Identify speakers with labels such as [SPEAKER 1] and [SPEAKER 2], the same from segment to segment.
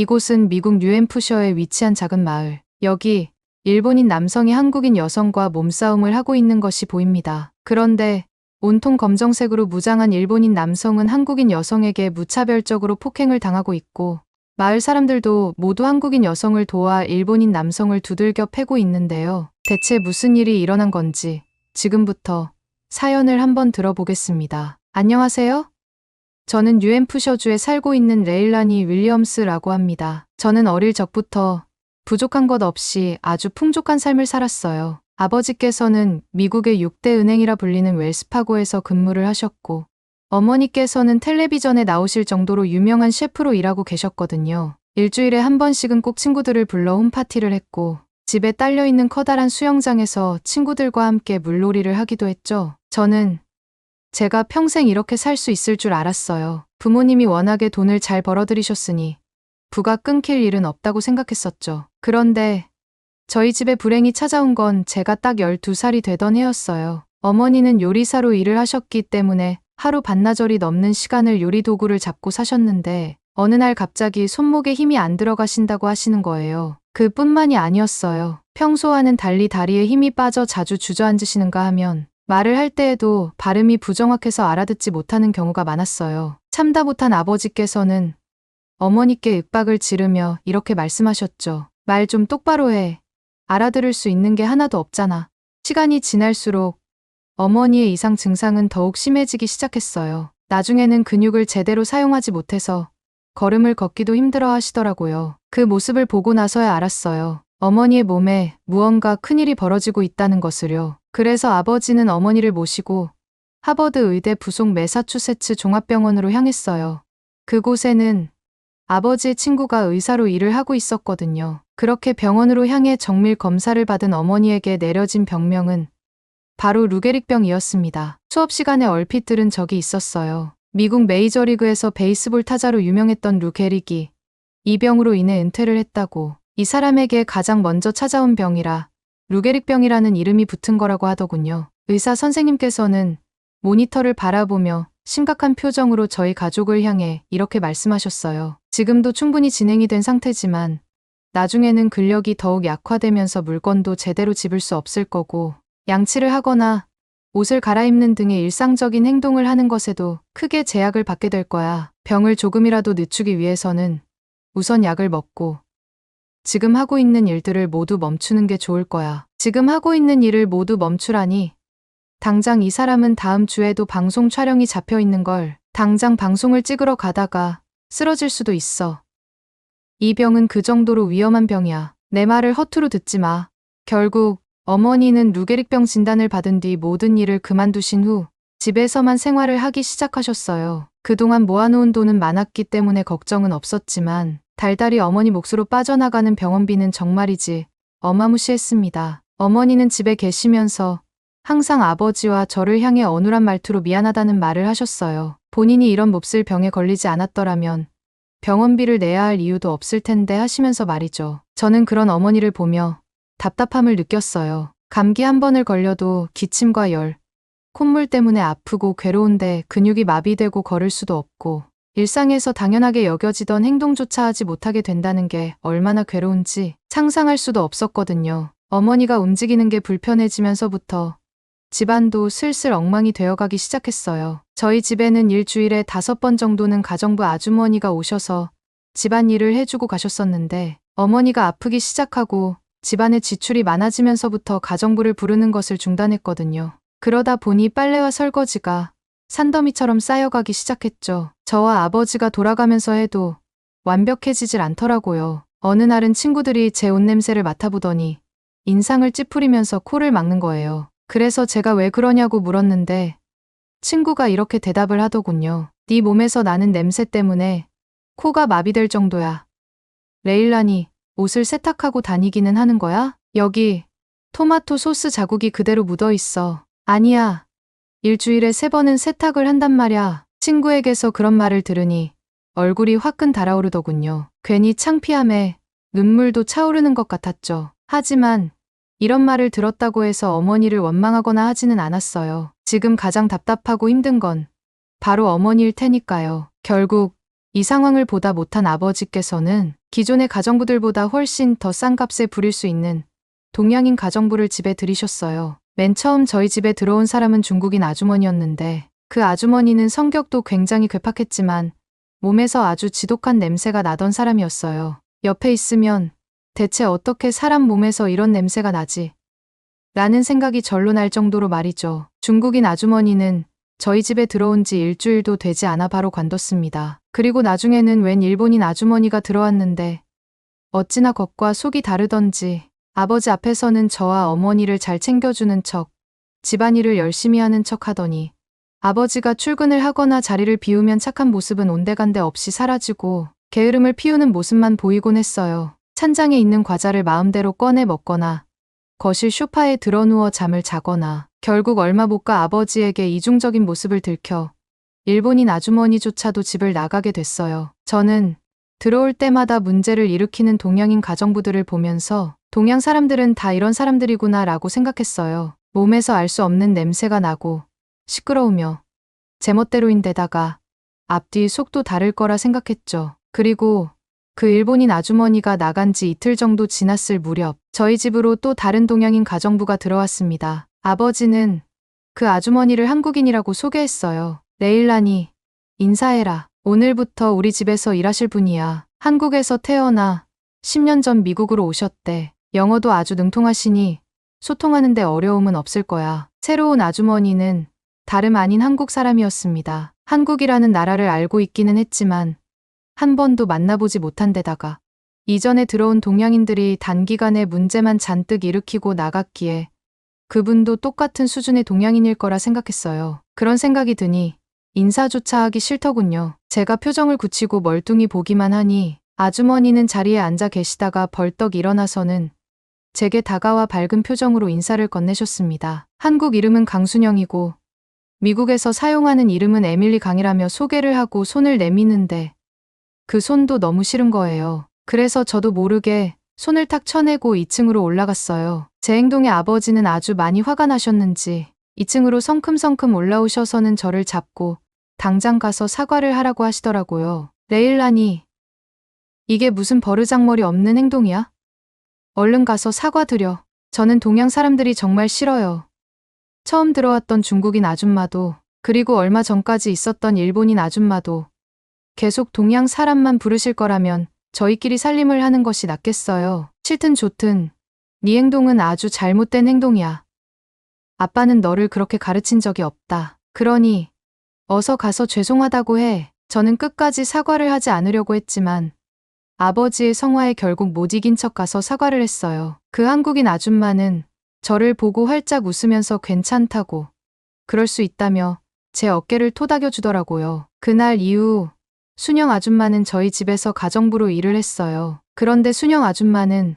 [SPEAKER 1] 이곳은 미국 뉴햄프셔에 위치한 작은 마을. 여기 일본인 남성이 한국인 여성과 몸싸움을 하고 있는 것이 보입니다. 그런데 온통 검정색으로 무장한 일본인 남성은 한국인 여성에게 무차별적으로 폭행을 당하고 있고 마을 사람들도 모두 한국인 여성을 도와 일본인 남성을 두들겨 패고 있는데요. 대체 무슨 일이 일어난 건지 지금부터 사연을 한번 들어보겠습니다. 안녕하세요. 저는 뉴햄프셔주에 살고 있는 레일라니 윌리엄스라고 합니다. 저는 어릴 적부터 부족한 것 없이 아주 풍족한 삶을 살았어요. 아버지께서는 미국의 6대 은행이라 불리는 웰스파고에서 근무를 하셨고 어머니께서는 텔레비전에 나오실 정도로 유명한 셰프로 일하고 계셨거든요. 일주일에 한 번씩은 꼭 친구들을 불러 홈파티를 했고 집에 딸려있는 커다란 수영장에서 친구들과 함께 물놀이를 하기도 했죠. 저는 제가 평생 이렇게 살 수 있을 줄 알았어요. 부모님이 워낙에 돈을 잘 벌어들이셨으니 부가 끊길 일은 없다고 생각했었죠. 그런데 저희 집에 불행이 찾아온 건 제가 딱 12살이 되던 해였어요. 어머니는 요리사로 일을 하셨기 때문에 하루 반나절이 넘는 시간을 요리 도구를 잡고 사셨는데 어느 날 갑자기 손목에 힘이 안 들어가신다고 하시는 거예요. 그뿐만이 아니었어요. 평소와는 달리 다리에 힘이 빠져 자주 주저앉으시는가 하면 말을 할 때에도 발음이 부정확해서 알아듣지 못하는 경우가 많았어요. 참다 못한 아버지께서는 어머니께 윽박을 지르며 이렇게 말씀하셨죠. 말 좀 똑바로 해. 알아들을 수 있는 게 하나도 없잖아. 시간이 지날수록 어머니의 이상 증상은 더욱 심해지기 시작했어요. 나중에는 근육을 제대로 사용하지 못해서 걸음을 걷기도 힘들어 하시더라고요. 그 모습을 보고 나서야 알았어요. 어머니의 몸에 무언가 큰일이 벌어지고 있다는 것을요. 그래서 아버지는 어머니를 모시고 하버드 의대 부속 매사추세츠 종합병원으로 향했어요. 그곳에는 아버지의 친구가 의사로 일을 하고 있었거든요. 그렇게 병원으로 향해 정밀 검사를 받은 어머니에게 내려진 병명은 바로 루게릭병이었습니다. 수업 시간에 얼핏 들은 적이 있었어요. 미국 메이저리그에서 베이스볼 타자로 유명했던 루게릭이 이 병으로 인해 은퇴를 했다고. 이 사람에게 가장 먼저 찾아온 병이라 루게릭병이라는 이름이 붙은 거라고 하더군요. 의사 선생님께서는 모니터를 바라보며 심각한 표정으로 저희 가족을 향해 이렇게 말씀하셨어요. 지금도 충분히 진행이 된 상태지만 나중에는 근력이 더욱 약화되면서 물건도 제대로 집을 수 없을 거고 양치를 하거나 옷을 갈아입는 등의 일상적인 행동을 하는 것에도 크게 제약을 받게 될 거야. 병을 조금이라도 늦추기 위해서는 우선 약을 먹고 지금 하고 있는 일들을 모두 멈추는 게 좋을 거야. 지금 하고 있는 일을 모두 멈추라니. 당장 이 사람은 다음 주에도 방송 촬영이 잡혀 있는 걸. 당장 방송을 찍으러 가다가 쓰러질 수도 있어. 이 병은 그 정도로 위험한 병이야. 내 말을 허투루 듣지 마. 결국 어머니는 루게릭병 진단을 받은 뒤 모든 일을 그만두신 후 집에서만 생활을 하기 시작하셨어요. 그동안 모아놓은 돈은 많았기 때문에 걱정은 없었지만 달달이 어머니 몫으로 빠져나가는 병원비는 정말이지 어마무시했습니다. 어머니는 집에 계시면서 항상 아버지와 저를 향해 어눌한 말투로 미안하다는 말을 하셨어요. 본인이 이런 몹쓸 병에 걸리지 않았더라면 병원비를 내야 할 이유도 없을 텐데 하시면서 말이죠. 저는 그런 어머니를 보며 답답함을 느꼈어요. 감기 한 번을 걸려도 기침과 열, 콧물 때문에 아프고 괴로운데 근육이 마비되고 걸을 수도 없고 일상에서 당연하게 여겨지던 행동조차 하지 못하게 된다는 게 얼마나 괴로운지 상상할 수도 없었거든요. 어머니가 움직이는 게 불편해지면서부터 집안도 슬슬 엉망이 되어가기 시작했어요. 저희 집에는 일주일에 5번 정도는 가정부 아주머니가 오셔서 집안일을 해주고 가셨었는데 어머니가 아프기 시작하고 집안의 지출이 많아지면서부터 가정부를 부르는 것을 중단했거든요. 그러다 보니 빨래와 설거지가 산더미처럼 쌓여가기 시작했죠. 저와 아버지가 돌아가면서 해도 완벽해지질 않더라고요. 어느 날은 친구들이 제 옷 냄새를 맡아보더니 인상을 찌푸리면서 코를 막는 거예요. 그래서 제가 왜 그러냐고 물었는데 친구가 이렇게 대답을 하더군요. 네 몸에서 나는 냄새 때문에 코가 마비될 정도야. 레일라니, 옷을 세탁하고 다니기는 하는 거야? 여기 토마토 소스 자국이 그대로 묻어 있어. 아니야. 일주일에 3번은 세탁을 한단 말야. 친구에게서 그런 말을 들으니 얼굴이 화끈 달아오르더군요. 괜히 창피함에 눈물도 차오르는 것 같았죠. 하지만 이런 말을 들었다고 해서 어머니를 원망하거나 하지는 않았어요. 지금 가장 답답하고 힘든 건 바로 어머니일 테니까요. 결국 이 상황을 보다 못한 아버지께서는 기존의 가정부들보다 훨씬 더 싼 값에 부릴 수 있는 동양인 가정부를 집에 들이셨어요. 맨 처음 저희 집에 들어온 사람은 중국인 아주머니였는데 그 아주머니는 성격도 굉장히 괴팍했지만 몸에서 아주 지독한 냄새가 나던 사람이었어요. 옆에 있으면 대체 어떻게 사람 몸에서 이런 냄새가 나지? 라는 생각이 절로 날 정도로 말이죠. 중국인 아주머니는 저희 집에 들어온 지 일주일도 되지 않아 바로 관뒀습니다. 그리고 나중에는 웬 일본인 아주머니가 들어왔는데 어찌나 겉과 속이 다르던지 아버지 앞에서는 저와 어머니를 잘 챙겨주는 척, 집안일을 열심히 하는 척 하더니 아버지가 출근을 하거나 자리를 비우면 착한 모습은 온데간데 없이 사라지고 게으름을 피우는 모습만 보이곤 했어요. 찬장에 있는 과자를 마음대로 꺼내 먹거나 거실 소파에 드러누워 잠을 자거나 결국 얼마 못 가 아버지에게 이중적인 모습을 들켜 일본인 아주머니조차도 집을 나가게 됐어요. 저는 들어올 때마다 문제를 일으키는 동양인 가정부들을 보면서 동양 사람들은 다 이런 사람들이구나 라고 생각했어요. 몸에서 알 수 없는 냄새가 나고 시끄러우며 제멋대로인데다가 앞뒤 속도 다를 거라 생각했죠. 그리고 그 일본인 아주머니가 나간 지 이틀 정도 지났을 무렵 저희 집으로 또 다른 동양인 가정부가 들어왔습니다. 아버지는 그 아주머니를 한국인이라고 소개했어요. 레일라니, 인사해라. 오늘부터 우리 집에서 일하실 분이야. 한국에서 태어나 10년 전 미국으로 오셨대. 영어도 아주 능통하시니 소통하는데 어려움은 없을 거야. 새로운 아주머니는 다름 아닌 한국 사람이었습니다. 한국이라는 나라를 알고 있기는 했지만 한 번도 만나보지 못한 데다가 이전에 들어온 동양인들이 단기간에 문제만 잔뜩 일으키고 나갔기에 그분도 똑같은 수준의 동양인일 거라 생각했어요. 그런 생각이 드니 인사조차 하기 싫더군요. 제가 표정을 굳히고 멀뚱히 보기만 하니 아주머니는 자리에 앉아 계시다가 벌떡 일어나서는 제게 다가와 밝은 표정으로 인사를 건네셨습니다. 한국 이름은 강순영이고 미국에서 사용하는 이름은 에밀리 강이라며 소개를 하고 손을 내미는데 그 손도 너무 싫은 거예요. 그래서 저도 모르게 손을 탁 쳐내고 2층으로 올라갔어요. 제 행동에 아버지는 아주 많이 화가 나셨는지 2층으로 성큼성큼 올라오셔서는 저를 잡고 당장 가서 사과를 하라고 하시더라고요. 레일라니, 이게 무슨 버르장머리 없는 행동이야? 얼른 가서 사과드려. 저는 동양 사람들이 정말 싫어요. 처음 들어왔던 중국인 아줌마도 그리고 얼마 전까지 있었던 일본인 아줌마도 계속 동양 사람만 부르실 거라면 저희끼리 살림을 하는 것이 낫겠어요. 싫든 좋든 네 행동은 아주 잘못된 행동이야. 아빠는 너를 그렇게 가르친 적이 없다. 그러니 어서 가서 죄송하다고 해. 저는 끝까지 사과를 하지 않으려고 했지만 아버지의 성화에 결국 못 이긴 척 가서 사과를 했어요. 그 한국인 아줌마는 저를 보고 활짝 웃으면서 괜찮다고 그럴 수 있다며 제 어깨를 토닥여 주더라고요. 그날 이후 순영 아줌마는 저희 집에서 가정부로 일을 했어요. 그런데 순영 아줌마는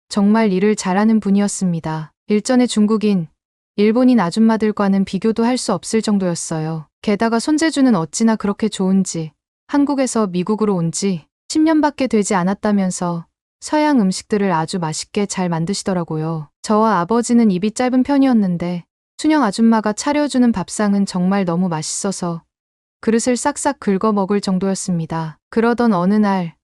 [SPEAKER 1] 정말 일을 잘하는 분이었습니다. 일전의 중국인, 일본인 아줌마들과는 비교도 할 수 없을 정도였어요. 게다가 손재주는 어찌나 그렇게 좋은지 한국에서 미국으로 온 지 10년밖에 되지 않았다면서 서양 음식들을 아주 맛있게 잘 만드시더라고요. 저와 아버지는 입이 짧은 편이었는데 순영 아줌마가 차려주는 밥상은 정말 너무 맛있어서 그릇을 싹싹 긁어 먹을 정도였습니다. 그러던 어느 날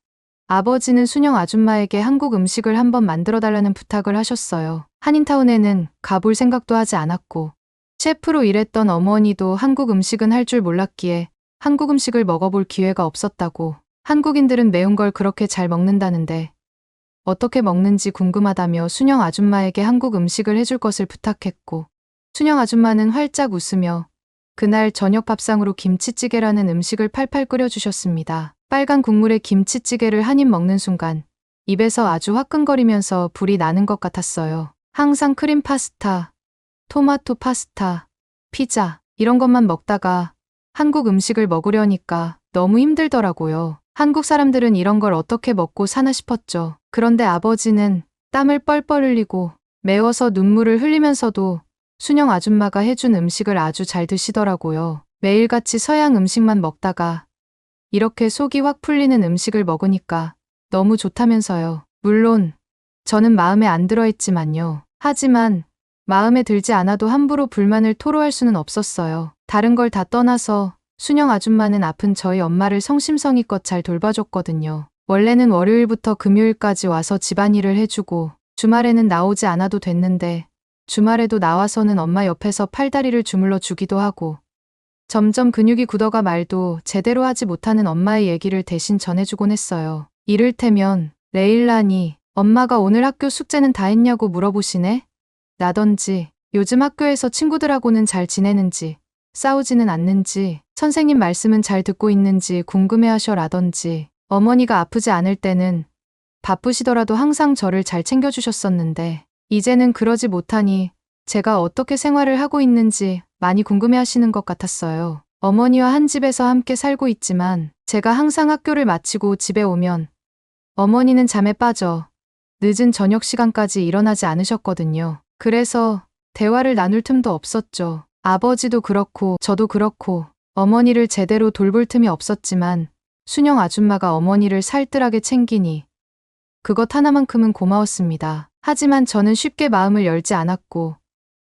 [SPEAKER 1] 아버지는 순영 아줌마에게 한국 음식을 한번 만들어 달라는 부탁을 하셨어요. 한인타운에는 가볼 생각도 하지 않았고 셰프로 일했던 어머니도 한국 음식은 할 줄 몰랐기에 한국 음식을 먹어볼 기회가 없었다고 한국인들은 매운 걸 그렇게 잘 먹는다는데 어떻게 먹는지 궁금하다며 순영 아줌마에게 한국 음식을 해줄 것을 부탁했고 순영 아줌마는 활짝 웃으며 그날 저녁 밥상으로 김치찌개라는 음식을 팔팔 끓여주셨습니다. 빨간 국물에 김치찌개를 한 입 먹는 순간 입에서 아주 화끈거리면서 불이 나는 것 같았어요. 항상 크림 파스타, 토마토 파스타, 피자 이런 것만 먹다가 한국 음식을 먹으려니까 너무 힘들더라고요. 한국 사람들은 이런 걸 어떻게 먹고 사나 싶었죠. 그런데 아버지는 땀을 뻘뻘 흘리고 매워서 눈물을 흘리면서도 순영 아줌마가 해준 음식을 아주 잘 드시더라고요. 매일같이 서양 음식만 먹다가 이렇게 속이 확 풀리는 음식을 먹으니까 너무 좋다면서요. 물론 저는 마음에 안 들어 했지만요. 하지만 마음에 들지 않아도 함부로 불만을 토로할 수는 없었어요. 다른 걸 다 떠나서 순영 아줌마는 아픈 저희 엄마를 성심성의껏 잘 돌봐줬거든요. 원래는 월요일부터 금요일까지 와서 집안일을 해주고 주말에는 나오지 않아도 됐는데 주말에도 나와서는 엄마 옆에서 팔다리를 주물러 주기도 하고 점점 근육이 굳어가 말도 제대로 하지 못하는 엄마의 얘기를 대신 전해주곤 했어요. 이를테면 레일라니 엄마가 오늘 학교 숙제는 다 했냐고 물어보시네? 라던지 요즘 학교에서 친구들하고는 잘 지내는지 싸우지는 않는지 선생님 말씀은 잘 듣고 있는지 궁금해하셔 라던지 어머니가 아프지 않을 때는 바쁘시더라도 항상 저를 잘 챙겨주셨었는데 이제는 그러지 못하니 제가 어떻게 생활을 하고 있는지 많이 궁금해하시는 것 같았어요. 어머니와 한 집에서 함께 살고 있지만 제가 항상 학교를 마치고 집에 오면 어머니는 잠에 빠져 늦은 저녁 시간까지 일어나지 않으셨거든요. 그래서 대화를 나눌 틈도 없었죠. 아버지도 그렇고 저도 그렇고 어머니를 제대로 돌볼 틈이 없었지만 순영 아줌마가 어머니를 살뜰하게 챙기니 그것 하나만큼은 고마웠습니다. 하지만 저는 쉽게 마음을 열지 않았고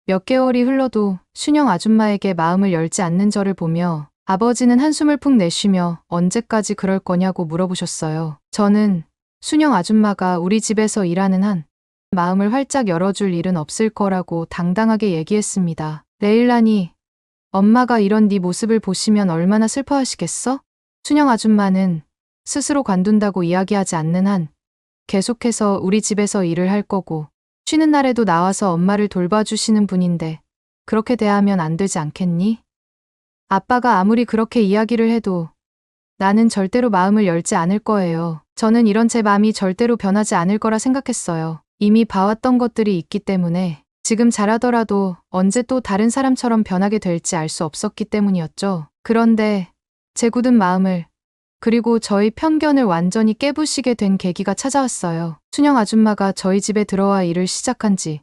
[SPEAKER 1] 몇 개월이 흘러도 순영 아줌마에게 마음을 열지 않는 저를 보며 아버지는 한숨을 푹 내쉬며 언제까지 그럴 거냐고 물어보셨어요. 저는 순영 아줌마가 우리 집에서 일하는 한 마음을 활짝 열어줄 일은 없을 거라고 당당하게 얘기했습니다. 레일라니, 엄마가 이런 네 모습을 보시면 얼마나 슬퍼하시겠어? 순영 아줌마는 스스로 관둔다고 이야기하지 않는 한 계속해서 우리 집에서 일을 할 거고 쉬는 날에도 나와서 엄마를 돌봐주시는 분인데 그렇게 대하면 안 되지 않겠니? 아빠가 아무리 그렇게 이야기를 해도 나는 절대로 마음을 열지 않을 거예요. 저는 이런 제 마음이 절대로 변하지 않을 거라 생각했어요. 이미 봐왔던 것들이 있기 때문에 지금 잘하더라도 언제 또 다른 사람처럼 변하게 될지 알 수 없었기 때문이었죠. 그런데 제 굳은 마음을 그리고 저희 편견을 완전히 깨부시게 된 계기가 찾아왔어요. 순영 아줌마가 저희 집에 들어와 일을 시작한 지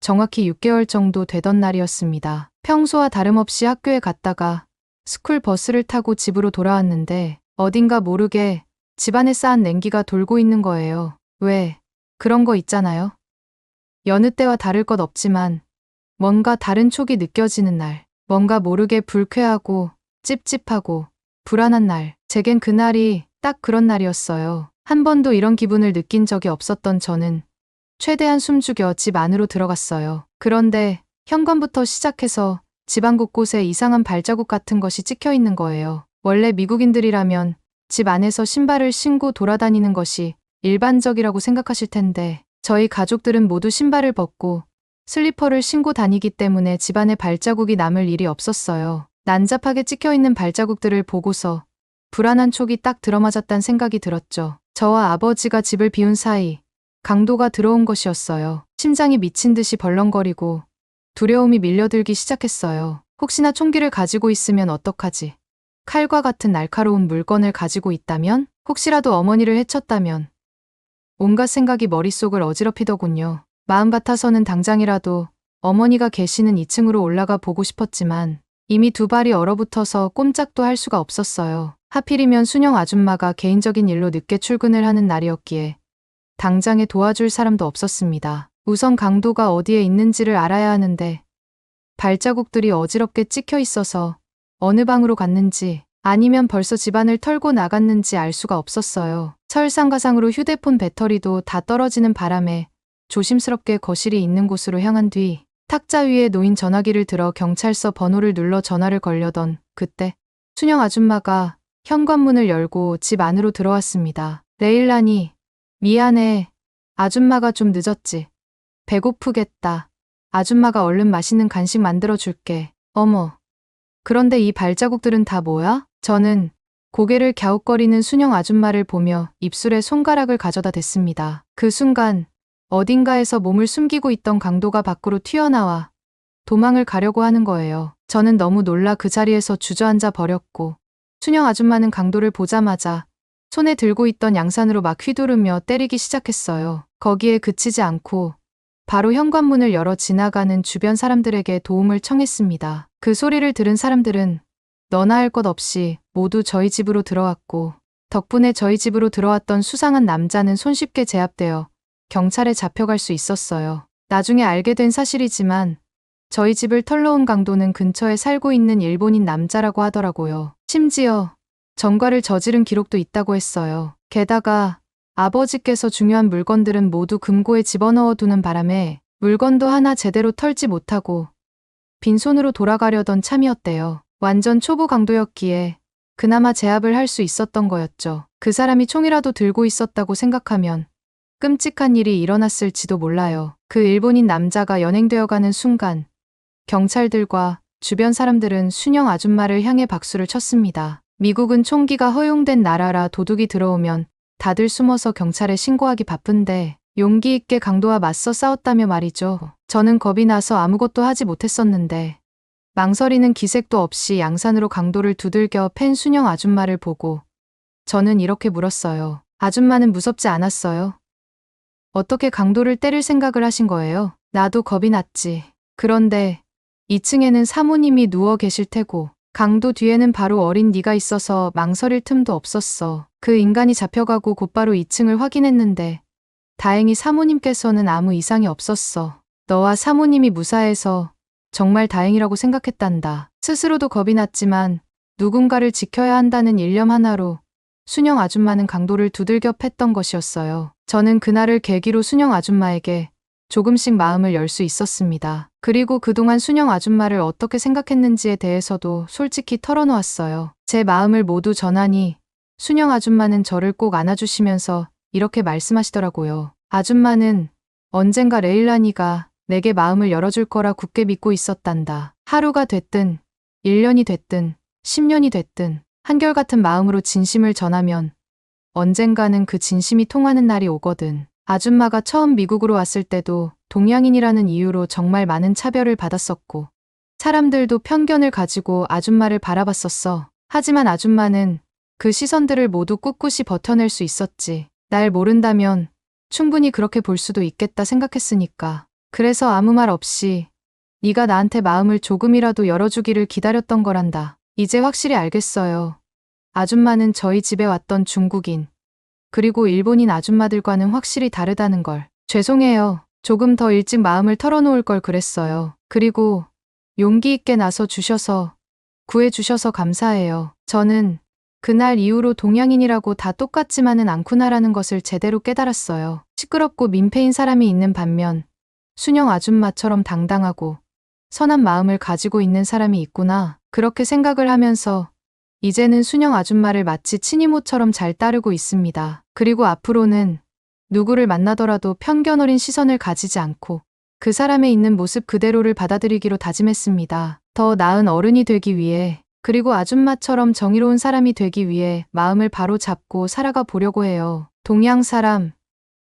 [SPEAKER 1] 정확히 6개월 정도 되던 날이었습니다. 평소와 다름없이 학교에 갔다가 스쿨 버스를 타고 집으로 돌아왔는데 어딘가 모르게 집안에 쌓은 냉기가 돌고 있는 거예요. 왜? 그런 거 있잖아요. 여느 때와 다를 것 없지만 뭔가 다른 촉이 느껴지는 날, 뭔가 모르게 불쾌하고 찝찝하고 불안한 날. 제겐 그날이 딱 그런 날이었어요. 한 번도 이런 기분을 느낀 적이 없었던 저는 최대한 숨죽여 집 안으로 들어갔어요. 그런데 현관부터 시작해서 집안 곳곳에 이상한 발자국 같은 것이 찍혀 있는 거예요. 원래 미국인들이라면 집 안에서 신발을 신고 돌아다니는 것이 일반적이라고 생각하실 텐데 저희 가족들은 모두 신발을 벗고 슬리퍼를 신고 다니기 때문에 집안에 발자국이 남을 일이 없었어요. 난잡하게 찍혀있는 발자국들을 보고서 불안한 촉이 딱 들어맞았단 생각이 들었죠. 저와 아버지가 집을 비운 사이 강도가 들어온 것이었어요. 심장이 미친 듯이 벌렁거리고 두려움이 밀려들기 시작했어요. 혹시나 총기를 가지고 있으면 어떡하지? 칼과 같은 날카로운 물건을 가지고 있다면? 혹시라도 어머니를 해쳤다면? 온갖 생각이 머릿속을 어지럽히더군요. 마음 같아서는 당장이라도 어머니가 계시는 2층으로 올라가 보고 싶었지만 이미 두 발이 얼어붙어서 꼼짝도 할 수가 없었어요. 하필이면 순영 아줌마가 개인적인 일로 늦게 출근을 하는 날이었기에 당장에 도와줄 사람도 없었습니다. 우선 강도가 어디에 있는지를 알아야 하는데 발자국들이 어지럽게 찍혀 있어서 어느 방으로 갔는지 아니면 벌써 집안을 털고 나갔는지 알 수가 없었어요. 설상가상으로 휴대폰 배터리도 다 떨어지는 바람에 조심스럽게 거실이 있는 곳으로 향한 뒤 탁자 위에 놓인 전화기를 들어 경찰서 번호를 눌러 전화를 걸려던 그때 순영 아줌마가 현관문을 열고 집 안으로 들어왔습니다. 레일라니, 미안해. 아줌마가 좀 늦었지. 배고프겠다. 아줌마가 얼른 맛있는 간식 만들어줄게. 어머. 그런데 이 발자국들은 다 뭐야? 저는 고개를 갸웃거리는 순영 아줌마를 보며 입술에 손가락을 가져다 댔습니다. 그 순간 어딘가에서 몸을 숨기고 있던 강도가 밖으로 튀어나와 도망을 가려고 하는 거예요. 저는 너무 놀라 그 자리에서 주저앉아 버렸고 순영 아줌마는 강도를 보자마자 손에 들고 있던 양산으로 막 휘두르며 때리기 시작했어요. 거기에 그치지 않고 바로 현관문을 열어 지나가는 주변 사람들에게 도움을 청했습니다. 그 소리를 들은 사람들은 너나 할 것 없이 모두 저희 집으로 들어왔고 덕분에 저희 집으로 들어왔던 수상한 남자는 손쉽게 제압되어 경찰에 잡혀갈 수 있었어요. 나중에 알게 된 사실이지만 저희 집을 털러 온 강도는 근처에 살고 있는 일본인 남자라고 하더라고요. 심지어 전과를 저지른 기록도 있다고 했어요. 게다가 아버지께서 중요한 물건들은 모두 금고에 집어넣어 두는 바람에 물건도 하나 제대로 털지 못하고 빈손으로 돌아가려던 참이었대요. 완전 초보 강도였기에 그나마 제압을 할 수 있었던 거였죠. 그 사람이 총이라도 들고 있었다고 생각하면 끔찍한 일이 일어났을지도 몰라요. 그 일본인 남자가 연행되어가는 순간 경찰들과 주변 사람들은 순영 아줌마를 향해 박수를 쳤습니다. 미국은 총기가 허용된 나라라 도둑이 들어오면 다들 숨어서 경찰에 신고하기 바쁜데 용기 있게 강도와 맞서 싸웠다며 말이죠. 저는 겁이 나서 아무것도 하지 못했었는데 망설이는 기색도 없이 양산으로 강도를 두들겨 팬 순영 아줌마를 보고 저는 이렇게 물었어요. 아줌마는 무섭지 않았어요? 어떻게 강도를 때릴 생각을 하신 거예요? 나도 겁이 났지. 그런데 2층에는 사모님이 누워 계실 테고 강도 뒤에는 바로 어린 네가 있어서 망설일 틈도 없었어. 그 인간이 잡혀가고 곧바로 2층을 확인했는데 다행히 사모님께서는 아무 이상이 없었어. 너와 사모님이 무사해서 정말 다행이라고 생각했단다. 스스로도 겁이 났지만 누군가를 지켜야 한다는 일념 하나로 순영 아줌마는 강도를 두들겨 팼던 것이었어요. 저는 그날을 계기로 순영 아줌마에게 조금씩 마음을 열 수 있었습니다. 그리고 그동안 순영 아줌마를 어떻게 생각했는지에 대해서도 솔직히 털어놓았어요. 제 마음을 모두 전하니 순영 아줌마는 저를 꼭 안아주시면서 이렇게 말씀하시더라고요. 아줌마는 언젠가 레일라니가 내게 마음을 열어줄 거라 굳게 믿고 있었단다. 하루가 됐든 1년이 됐든 10년이 됐든 한결같은 마음으로 진심을 전하면 언젠가는 그 진심이 통하는 날이 오거든. 아줌마가 처음 미국으로 왔을 때도 동양인이라는 이유로 정말 많은 차별을 받았었고 사람들도 편견을 가지고 아줌마를 바라봤었어. 하지만 아줌마는 그 시선들을 모두 꿋꿋이 버텨낼 수 있었지. 날 모른다면 충분히 그렇게 볼 수도 있겠다 생각했으니까. 그래서 아무 말 없이 네가 나한테 마음을 조금이라도 열어주기를 기다렸던 거란다. 이제 확실히 알겠어요. 아줌마는 저희 집에 왔던 중국인 그리고 일본인 아줌마들과는 확실히 다르다는 걸. 죄송해요. 조금 더 일찍 마음을 털어놓을 걸 그랬어요. 그리고 용기 있게 나서 주셔서 구해주셔서 감사해요. 저는 그날 이후로 동양인이라고 다 똑같지만은 않구나라는 것을 제대로 깨달았어요. 시끄럽고 민폐인 사람이 있는 반면 순영 아줌마처럼 당당하고 선한 마음을 가지고 있는 사람이 있구나. 그렇게 생각을 하면서 이제는 순영 아줌마를 마치 친이모처럼 잘 따르고 있습니다. 그리고 앞으로는 누구를 만나더라도 편견 어린 시선을 가지지 않고 그 사람의 있는 모습 그대로를 받아들이기로 다짐했습니다. 더 나은 어른이 되기 위해 그리고 아줌마처럼 정의로운 사람이 되기 위해 마음을 바로 잡고 살아가 보려고 해요. 동양 사람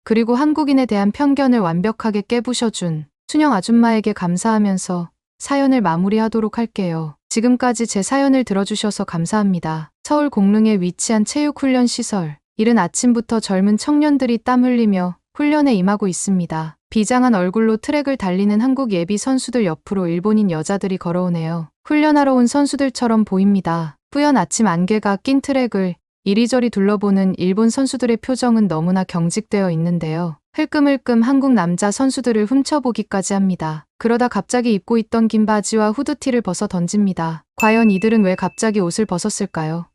[SPEAKER 1] 그리고 한국인에 대한 편견을 완벽하게 깨부셔준 순영 아줌마에게 감사하면서 사연을 마무리하도록 할게요. 지금까지 제 사연을 들어주셔서 감사합니다. 서울 공릉에 위치한 체육훈련 시설. 이른 아침부터 젊은 청년들이 땀 흘리며 훈련에 임하고 있습니다. 비장한 얼굴로 트랙을 달리는 한국 예비 선수들 옆으로 일본인 여자들이 걸어오네요. 훈련하러 온 선수들처럼 보입니다. 뿌연 아침 안개가 낀 트랙을 이리저리 둘러보는 일본 선수들의 표정은 너무나 경직되어 있는데요. 흘끔흘끔 한국 남자 선수들을 훔쳐보기까지 합니다. 그러다 갑자기 입고 있던 긴 바지와 후드티를 벗어 던집니다. 과연 이들은 왜 갑자기 옷을 벗었을까요?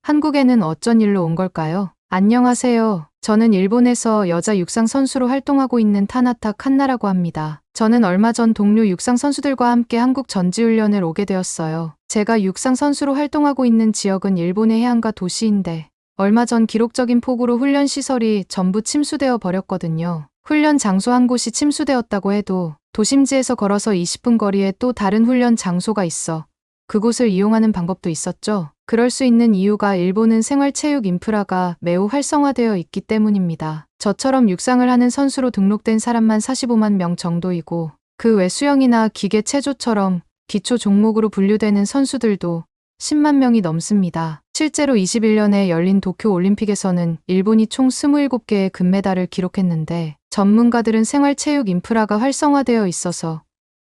[SPEAKER 1] 한국에는 어쩐 일로 온 걸까요? 안녕하세요. 저는 일본에서 여자 육상 선수로 활동하고 있는 타나타 칸나라고 합니다. 저는 얼마 전 동료 육상 선수들과 함께 한국 전지훈련을 오게 되었어요. 제가 육상 선수로 활동하고 있는 지역은 일본의 해안가 도시인데 얼마 전 기록적인 폭우로 훈련 시설이 전부 침수되어 버렸거든요. 훈련 장소 한 곳이 침수되었다고 해도 도심지에서 걸어서 20분 거리에 또 다른 훈련 장소가 있어 그곳을 이용하는 방법도 있었죠. 그럴 수 있는 이유가 일본은 생활체육 인프라가 매우 활성화되어 있기 때문입니다. 저처럼 육상을 하는 선수로 등록된 사람만 45만 명 정도이고 그 외 수영이나 기계 체조처럼 기초 종목으로 분류되는 선수들도 10만 명이 넘습니다. 실제로 21년에 열린 도쿄 올림픽에서는 일본이 총 27개의 금메달을 기록했는데 전문가들은 생활체육 인프라가 활성화되어 있어서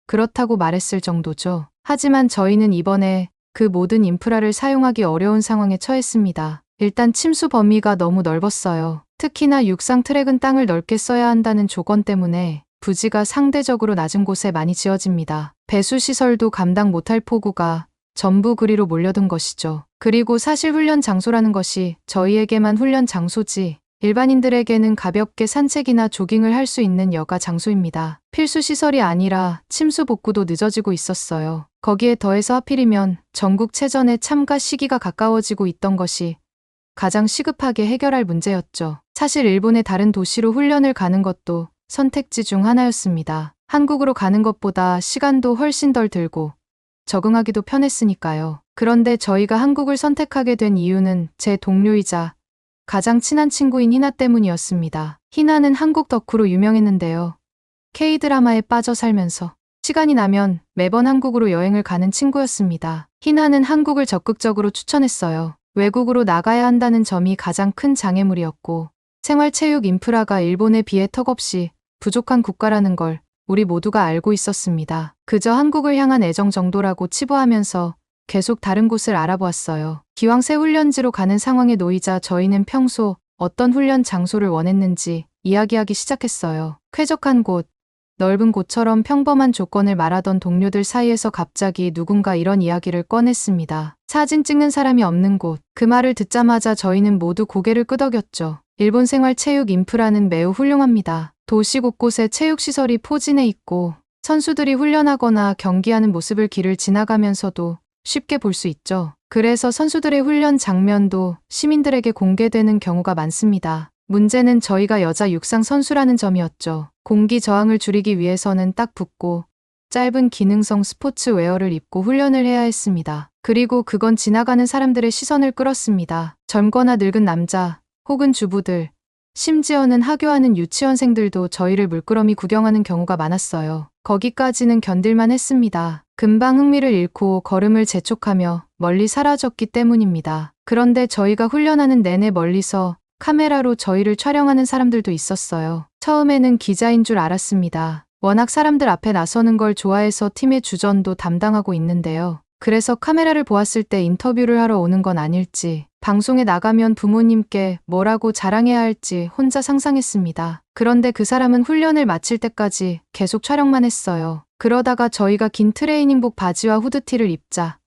[SPEAKER 1] 그렇다고 말했을 정도죠. 하지만 저희는 이번에 그 모든 인프라를 사용하기 어려운 상황에 처했습니다. 일단 침수 범위가 너무 넓었어요. 특히나 육상 트랙은 땅을 넓게 써야 한다는 조건 때문에 부지가 상대적으로 낮은 곳에 많이 지어집니다. 배수 시설도 감당 못할 폭우가 전부 그리로 몰려든 것이죠. 그리고 사실 훈련 장소라는 것이 저희에게만 훈련 장소지 일반인들에게는 가볍게 산책이나 조깅을 할 수 있는 여가 장소입니다. 필수 시설이 아니라 침수 복구도 늦어지고 있었어요. 거기에 더해서 하필이면 전국체전의 참가 시기가 가까워지고 있던 것이 가장 시급하게 해결할 문제였죠. 사실 일본의 다른 도시로 훈련을 가는 것도 선택지 중 하나였습니다. 한국으로 가는 것보다 시간도 훨씬 덜 들고 적응하기도 편했으니까요. 그런데 저희가 한국을 선택하게 된 이유는 제 동료이자 가장 친한 친구인 희나 때문이었습니다. 희나는 한국 덕후로 유명했는데요. K-드라마에 빠져 살면서 시간이 나면 매번 한국으로 여행을 가는 친구였습니다. 희나는 한국을 적극적으로 추천했어요. 외국으로 나가야 한다는 점이 가장 큰 장애물이었고 생활체육 인프라가 일본에 비해 턱없이 부족한 국가라는 걸 우리 모두가 알고 있었습니다. 그저 한국을 향한 애정 정도라고 치부하면서 계속 다른 곳을 알아보았어요. 기왕 새 훈련지로 가는 상황에 놓이자 저희는 평소 어떤 훈련 장소를 원했는지 이야기하기 시작했어요. 쾌적한 곳, 넓은 곳처럼 평범한 조건을 말하던 동료들 사이에서 갑자기 누군가 이런 이야기를 꺼냈습니다. 사진 찍는 사람이 없는 곳. 그 말을 듣자마자 저희는 모두 고개를 끄덕였죠. 일본 생활 체육 인프라는 매우 훌륭합니다. 도시 곳곳에 체육시설이 포진해 있고 선수들이 훈련하거나 경기하는 모습을 길을 지나가면서도 쉽게 볼 수 있죠. 그래서 선수들의 훈련 장면도 시민들에게 공개되는 경우가 많습니다. 문제는 저희가 여자 육상 선수라는 점이었죠. 공기 저항을 줄이기 위해서는 딱 붙고 짧은 기능성 스포츠웨어를 입고 훈련을 해야 했습니다. 그리고 그건 지나가는 사람들의 시선을 끌었습니다. 젊거나 늙은 남자 혹은 주부들, 심지어는 하교하는 유치원생들도 저희를 물끄러미 구경하는 경우가 많았어요. 거기까지는 견딜만 했습니다. 금방 흥미를 잃고 걸음을 재촉하며 멀리 사라졌기 때문입니다. 그런데 저희가 훈련하는 내내 멀리서 카메라로 저희를 촬영하는 사람들도 있었어요. 처음에는 기자인 줄 알았습니다. 워낙 사람들 앞에 나서는 걸 좋아해서 팀의 주전도 담당하고 있는데요. 그래서 카메라를 보았을 때 인터뷰를 하러 오는 건 아닐지, 방송에 나가면 부모님께 뭐라고 자랑해야 할지 혼자 상상했습니다. 그런데 그 사람은 훈련을 마칠 때까지 계속 촬영만 했어요. 그러다가 저희가 긴 트레이닝복 바지와 후드티를 입자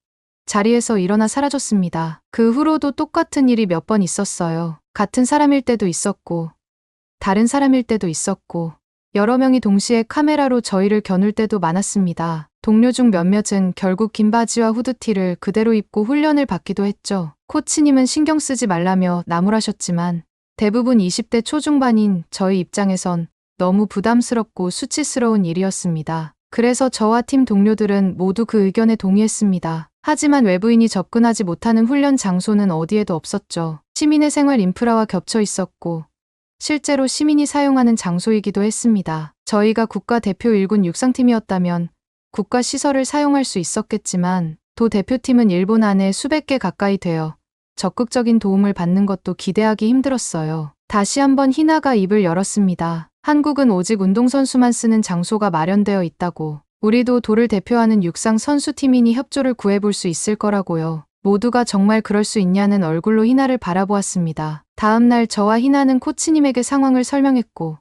[SPEAKER 1] 자리에서 일어나 사라졌습니다. 그 후로도 똑같은 일이 몇 번 있었어요. 같은 사람일 때도 있었고 다른 사람일 때도 있었고 여러 명이 동시에 카메라로 저희를 겨눌 때도 많았습니다. 동료 중 몇몇은 결국 긴 바지와 후드티를 그대로 입고 훈련을 받기도 했죠. 코치님은 신경 쓰지 말라며 나무라셨지만 대부분 20대 초중반인 저희 입장에선 너무 부담스럽고 수치스러운 일이었습니다. 그래서 저와 팀 동료들은 모두 그 의견에 동의했습니다. 하지만 외부인이 접근하지 못하는 훈련 장소는 어디에도 없었죠. 시민의 생활 인프라와 겹쳐 있었고 실제로 시민이 사용하는 장소이기도 했습니다. 저희가 국가대표 1군 육상팀이었다면 국가시설을 사용할 수 있었겠지만 도 대표팀은 일본 안에 수백 개 가까이 되어 적극적인 도움을 받는 것도 기대하기 힘들었어요. 다시 한번 희나가 입을 열었습니다. 한국은 오직 운동선수만 쓰는 장소가 마련되어 있다고. 우리도 도를 대표하는 육상 선수팀이니 협조를 구해볼 수 있을 거라고요. 모두가 정말 그럴 수 있냐는 얼굴로 희나를 바라보았습니다. 다음 날 저와 희나는 코치님에게 상황을 설명했고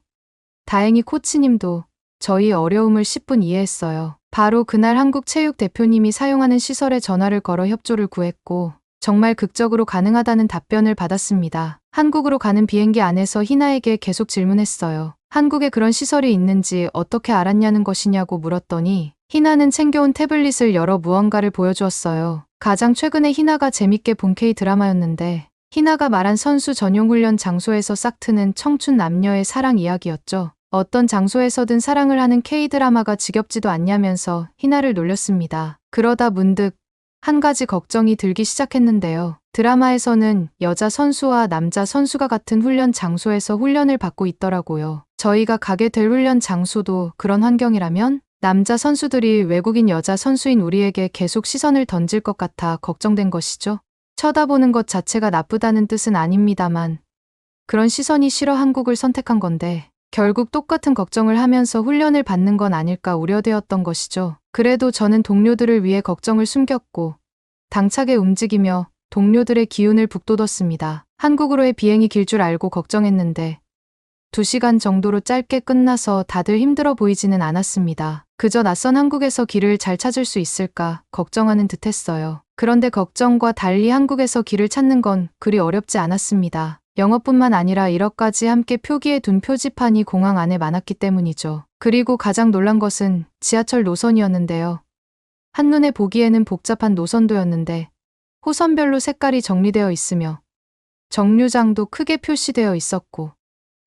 [SPEAKER 1] 다행히 코치님도 저희 어려움을 10분 이해했어요. 바로 그날 한국체육대표님이 사용하는 시설에 전화를 걸어 협조를 구했고 정말 극적으로 가능하다는 답변을 받았습니다. 한국으로 가는 비행기 안에서 희나에게 계속 질문했어요. 한국에 그런 시설이 있는지 어떻게 알았냐는 것이냐고 물었더니 희나는 챙겨온 태블릿을 열어 무언가를 보여주었어요. 가장 최근에 희나가 재밌게 본 K-드라마였는데 희나가 말한 선수 전용 훈련 장소에서 싹트는 청춘 남녀의 사랑 이야기였죠. 어떤 장소에서든 사랑을 하는 K-드라마가 지겹지도 않냐면서 희나를 놀렸습니다. 그러다 문득 한 가지 걱정이 들기 시작했는데요. 드라마에서는 여자 선수와 남자 선수가 같은 훈련 장소에서 훈련을 받고 있더라고요. 저희가 가게 될 훈련 장소도 그런 환경이라면 남자 선수들이 외국인 여자 선수인 우리에게 계속 시선을 던질 것 같아 걱정된 것이죠. 쳐다보는 것 자체가 나쁘다는 뜻은 아닙니다만 그런 시선이 싫어 한국을 선택한 건데 결국 똑같은 걱정을 하면서 훈련을 받는 건 아닐까 우려되었던 것이죠. 그래도 저는 동료들을 위해 걱정을 숨겼고 당차게 움직이며 동료들의 기운을 북돋웠습니다. 한국으로의 비행이 길 줄 알고 걱정했는데 2시간 정도로 짧게 끝나서 다들 힘들어 보이지는 않았습니다. 그저 낯선 한국에서 길을 잘 찾을 수 있을까 걱정하는 듯 했어요. 그런데 걱정과 달리 한국에서 길을 찾는 건 그리 어렵지 않았습니다. 영어뿐만 아니라 1억까지 함께 표기해 둔 표지판이 공항 안에 많았기 때문이죠. 그리고 가장 놀란 것은 지하철 노선이었는데요. 한눈에 보기에는 복잡한 노선도였는데 호선별로 색깔이 정리되어 있으며 정류장도 크게 표시되어 있었고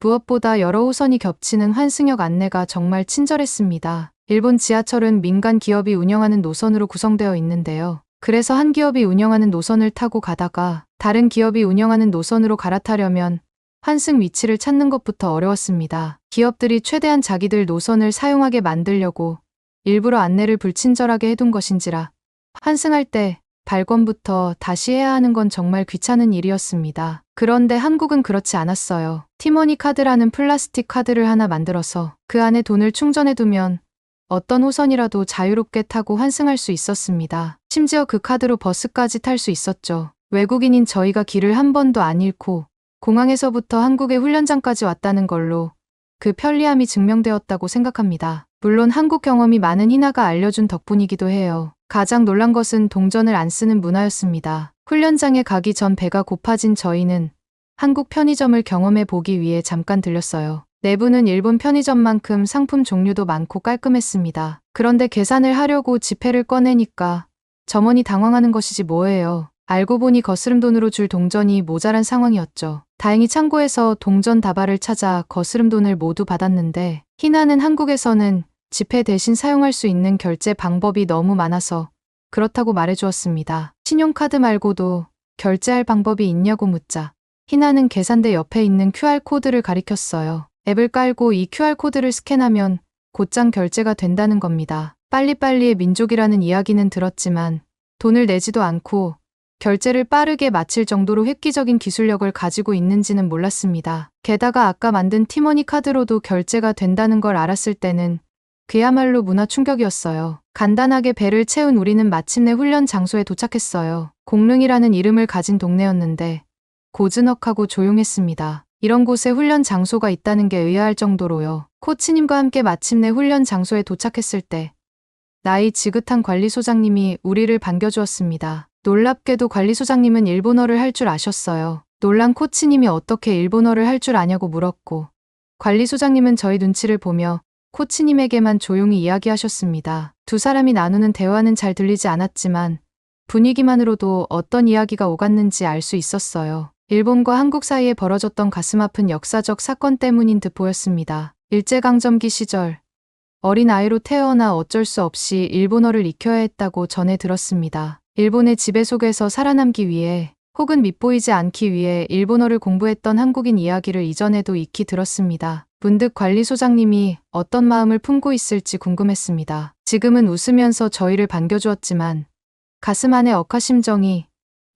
[SPEAKER 1] 무엇보다 여러 호선이 겹치는 환승역 안내가 정말 친절했습니다. 일본 지하철은 민간 기업이 운영하는 노선으로 구성되어 있는데요. 그래서 한 기업이 운영하는 노선을 타고 가다가 다른 기업이 운영하는 노선으로 갈아타려면 환승 위치를 찾는 것부터 어려웠습니다. 기업들이 최대한 자기들 노선을 사용하게 만들려고 일부러 안내를 불친절하게 해둔 것인지라 환승할 때 발권부터 다시 해야 하는 건 정말 귀찮은 일이었습니다. 그런데 한국은 그렇지 않았어요. 티머니 카드라는 플라스틱 카드를 하나 만들어서 그 안에 돈을 충전해두면 어떤 호선이라도 자유롭게 타고 환승할 수 있었습니다. 심지어 그 카드로 버스까지 탈 수 있었죠. 외국인인 저희가 길을 한 번도 안 잃고 공항에서부터 한국의 훈련장까지 왔다는 걸로 그 편리함이 증명되었다고 생각합니다. 물론 한국 경험이 많은 희나가 알려준 덕분이기도 해요. 가장 놀란 것은 동전을 안 쓰는 문화였습니다. 훈련장에 가기 전 배가 고파진 저희는 한국 편의점을 경험해 보기 위해 잠깐 들렸어요. 내부는 일본 편의점만큼 상품 종류도 많고 깔끔했습니다. 그런데 계산을 하려고 지폐를 꺼내니까 점원이 당황하는 것이지 뭐예요. 알고 보니 거스름돈으로 줄 동전이 모자란 상황이었죠. 다행히 창고에서 동전 다발을 찾아 거스름돈을 모두 받았는데 희나는 한국에서는 지폐 대신 사용할 수 있는 결제 방법이 너무 많아서 그렇다고 말해주었습니다. 신용카드 말고도 결제할 방법이 있냐고 묻자 희나는 계산대 옆에 있는 QR코드를 가리켰어요. 앱을 깔고 이 QR코드를 스캔하면 곧장 결제가 된다는 겁니다. 빨리빨리의 민족이라는 이야기는 들었지만 돈을 내지도 않고 결제를 빠르게 마칠 정도로 획기적인 기술력을 가지고 있는지는 몰랐습니다. 게다가 아까 만든 티머니 카드로도 결제가 된다는 걸 알았을 때는 그야말로 문화 충격이었어요. 간단하게 배를 채운 우리는 마침내 훈련 장소에 도착했어요. 공릉이라는 이름을 가진 동네였는데 고즈넉하고 조용했습니다. 이런 곳에 훈련 장소가 있다는 게 의아할 정도로요. 코치님과 함께 마침내 훈련 장소에 도착했을 때 나이 지긋한 관리소장님이 우리를 반겨주었습니다. 놀랍게도 관리소장님은 일본어를 할 줄 아셨어요. 놀란 코치님이 어떻게 일본어를 할 줄 아냐고 물었고 관리소장님은 저희 눈치를 보며 코치님에게만 조용히 이야기하셨습니다. 두 사람이 나누는 대화는 잘 들리지 않았지만 분위기만으로도 어떤 이야기가 오갔는지 알 수 있었어요. 일본과 한국 사이에 벌어졌던 가슴 아픈 역사적 사건 때문인 듯 보였습니다. 일제강점기 시절 어린 아이로 태어나 어쩔 수 없이 일본어를 익혀야 했다고 전해 들었습니다. 일본의 지배 속에서 살아남기 위해 혹은 밉보이지 않기 위해 일본어를 공부했던 한국인 이야기를 이전에도 익히 들었습니다. 문득 관리소장님이 어떤 마음을 품고 있을지 궁금했습니다. 지금은 웃으면서 저희를 반겨주었지만 가슴 안에 억하심정이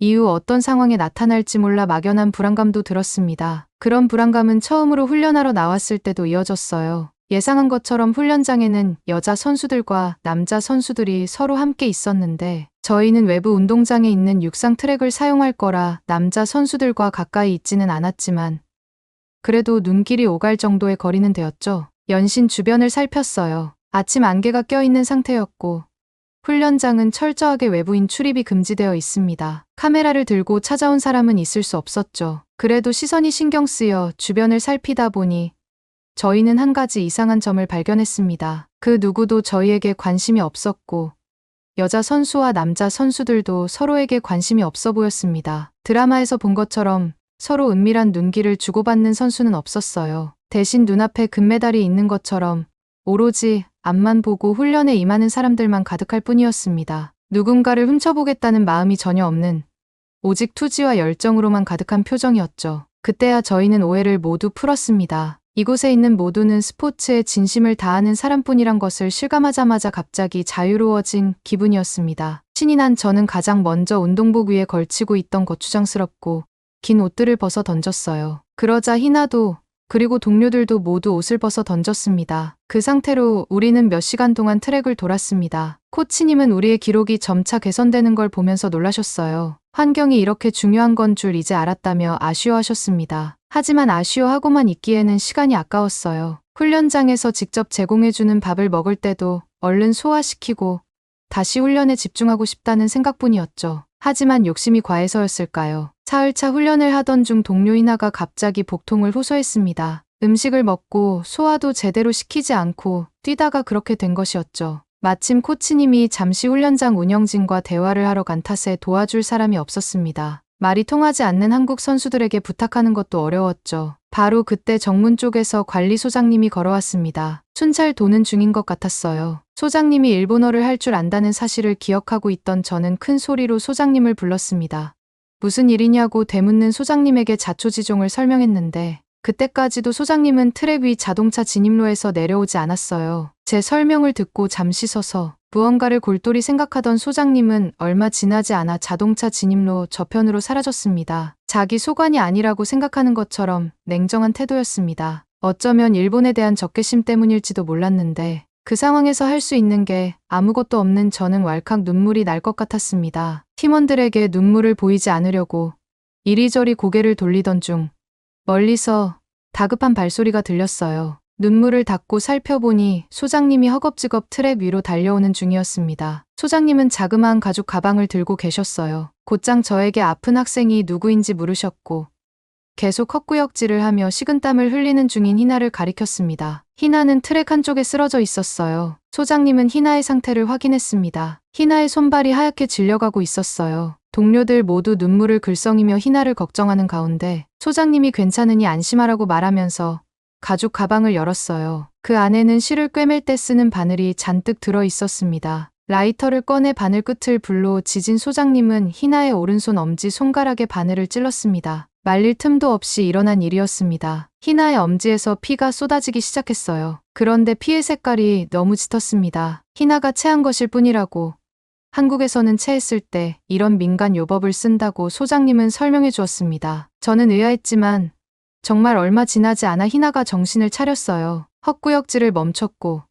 [SPEAKER 1] 이후 어떤 상황에 나타날지 몰라 막연한 불안감도 들었습니다. 그런 불안감은 처음으로 훈련하러 나왔을 때도 이어졌어요. 예상한 것처럼 훈련장에는 여자 선수들과 남자 선수들이 서로 함께 있었는데 저희는 외부 운동장에 있는 육상 트랙을 사용할 거라 남자 선수들과 가까이 있지는 않았지만 그래도 눈길이 오갈 정도의 거리는 되었죠. 연신 주변을 살폈어요. 아침 안개가 껴있는 상태였고 훈련장은 철저하게 외부인 출입이 금지되어 있습니다. 카메라를 들고 찾아온 사람은 있을 수 없었죠. 그래도 시선이 신경 쓰여 주변을 살피다 보니 저희는 한 가지 이상한 점을 발견했습니다. 그 누구도 저희에게 관심이 없었고 여자 선수와 남자 선수들도 서로에게 관심이 없어 보였습니다. 드라마에서 본 것처럼 서로 은밀한 눈길을 주고받는 선수는 없었어요. 대신 눈앞에 금메달이 있는 것처럼 오로지 앞만 보고 훈련에 임하는 사람들만 가득할 뿐이었습니다. 누군가를 훔쳐보겠다는 마음이 전혀 없는 오직 투지와 열정으로만 가득한 표정이었죠. 그때야 저희는 오해를 모두 풀었습니다. 이곳에 있는 모두는 스포츠에 진심을 다하는 사람뿐이란 것을 실감하자마자 갑자기 자유로워진 기분이었습니다. 신이 난 저는 가장 먼저 운동복 위에 걸치고 있던 거추장스럽고 긴 옷들을 벗어 던졌어요. 그러자 희나도 그리고 동료들도 모두 옷을 벗어 던졌습니다. 그 상태로 우리는 몇 시간 동안 트랙을 돌았습니다. 코치님은 우리의 기록이 점차 개선되는 걸 보면서 놀라셨어요. 환경이 이렇게 중요한 건 줄 이제 알았다며 아쉬워하셨습니다. 하지만 아쉬워하고만 있기에는 시간이 아까웠어요. 훈련장에서 직접 제공해주는 밥을 먹을 때도 얼른 소화시키고 다시 훈련에 집중하고 싶다는 생각뿐이었죠. 하지만 욕심이 과해서였을까요? 사흘차 훈련을 하던 중 동료 희나가 갑자기 복통을 호소했습니다. 음식을 먹고 소화도 제대로 시키지 않고 뛰다가 그렇게 된 것이었죠. 마침 코치님이 잠시 훈련장 운영진과 대화를 하러 간 탓에 도와줄 사람이 없었습니다. 말이 통하지 않는 한국 선수들에게 부탁하는 것도 어려웠죠. 바로 그때 정문 쪽에서 관리소장님이 걸어왔습니다. 순찰 도는 중인 것 같았어요. 소장님이 일본어를 할 줄 안다는 사실을 기억하고 있던 저는 큰 소리로 소장님을 불렀습니다. 무슨 일이냐고 되묻는 소장님에게 자초지종을 설명했는데 그때까지도 소장님은 트랙 위 자동차 진입로에서 내려오지 않았어요. 제 설명을 듣고 잠시 서서 무언가를 골똘히 생각하던 소장님은 얼마 지나지 않아 자동차 진입로 저편으로 사라졌습니다. 자기 소관이 아니라고 생각하는 것처럼 냉정한 태도였습니다. 어쩌면 일본에 대한 적개심 때문일지도 몰랐는데 그 상황에서 할 수 있는 게 아무것도 없는 저는 왈칵 눈물이 날 것 같았습니다. 팀원들에게 눈물을 보이지 않으려고 이리저리 고개를 돌리던 중 멀리서 다급한 발소리가 들렸어요. 눈물을 닦고 살펴보니 소장님이 허겁지겁 트랙 위로 달려오는 중이었습니다. 소장님은 자그마한 가죽 가방을 들고 계셨어요. 곧장 저에게 아픈 학생이 누구인지 물으셨고 계속 헛구역질을 하며 식은땀을 흘리는 중인 희나를 가리켰습니다. 희나는 트랙 한쪽에 쓰러져 있었어요. 소장님은 희나의 상태를 확인했습니다. 희나의 손발이 하얗게 질려가고 있었어요. 동료들 모두 눈물을 글썽이며 희나를 걱정하는 가운데 소장님이 괜찮으니 안심하라고 말하면서 가죽 가방을 열었어요. 그 안에는 실을 꿰맬 때 쓰는 바늘이 잔뜩 들어 있었습니다. 라이터를 꺼내 바늘 끝을 불로 지진 소장님은 희나의 오른손 엄지 손가락에 바늘을 찔렀습니다. 말릴 틈도 없이 일어난 일이었습니다. 희나의 엄지에서 피가 쏟아지기 시작했어요. 그런데 피의 색깔이 너무 짙었습니다. 희나가 체한 것일 뿐이라고. 한국에서는 체했을 때 이런 민간 요법을 쓴다고 소장님은 설명해 주었습니다. 저는 의아했지만 정말 얼마 지나지 않아 희나가 정신을 차렸어요. 헛구역질을 멈췄고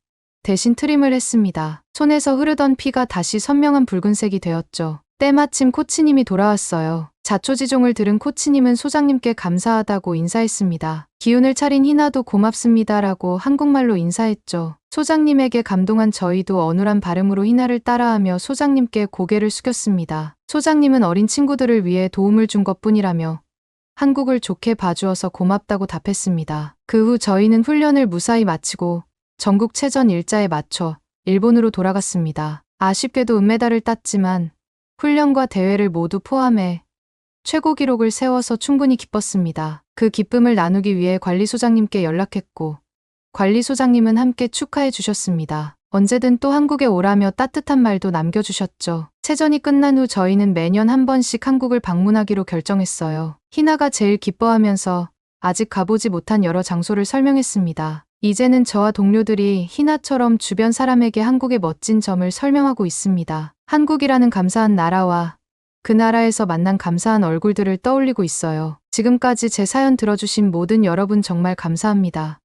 [SPEAKER 1] 대신 트림을 했습니다. 손에서 흐르던 피가 다시 선명한 붉은색이 되었죠. 때마침 코치님이 돌아왔어요. 자초지종을 들은 코치님은 소장님께 감사하다고 인사했습니다. 기운을 차린 희나도 고맙습니다라고 한국말로 인사했죠. 소장님에게 감동한 저희도 어눌한 발음으로 희나를 따라하며 소장님께 고개를 숙였습니다. 소장님은 어린 친구들을 위해 도움을 준 것뿐이라며 한국을 좋게 봐주어서 고맙다고 답했습니다. 그 후 저희는 훈련을 무사히 마치고 전국체전 일자에 맞춰 일본으로 돌아갔습니다. 아쉽게도 은메달을 땄지만 훈련과 대회를 모두 포함해 최고 기록을 세워서 충분히 기뻤습니다. 그 기쁨을 나누기 위해 관리소장님께 연락했고 관리소장님은 함께 축하해 주셨습니다. 언제든 또 한국에 오라며 따뜻한 말도 남겨주셨죠. 체전이 끝난 후 저희는 매년 한 번씩 한국을 방문하기로 결정했어요. 희나가 제일 기뻐하면서 아직 가보지 못한 여러 장소를 설명했습니다. 이제는 저와 동료들이 희나처럼 주변 사람에게 한국의 멋진 점을 설명하고 있습니다. 한국이라는 감사한 나라와 그 나라에서 만난 감사한 얼굴들을 떠올리고 있어요. 지금까지 제 사연 들어주신 모든 여러분 정말 감사합니다.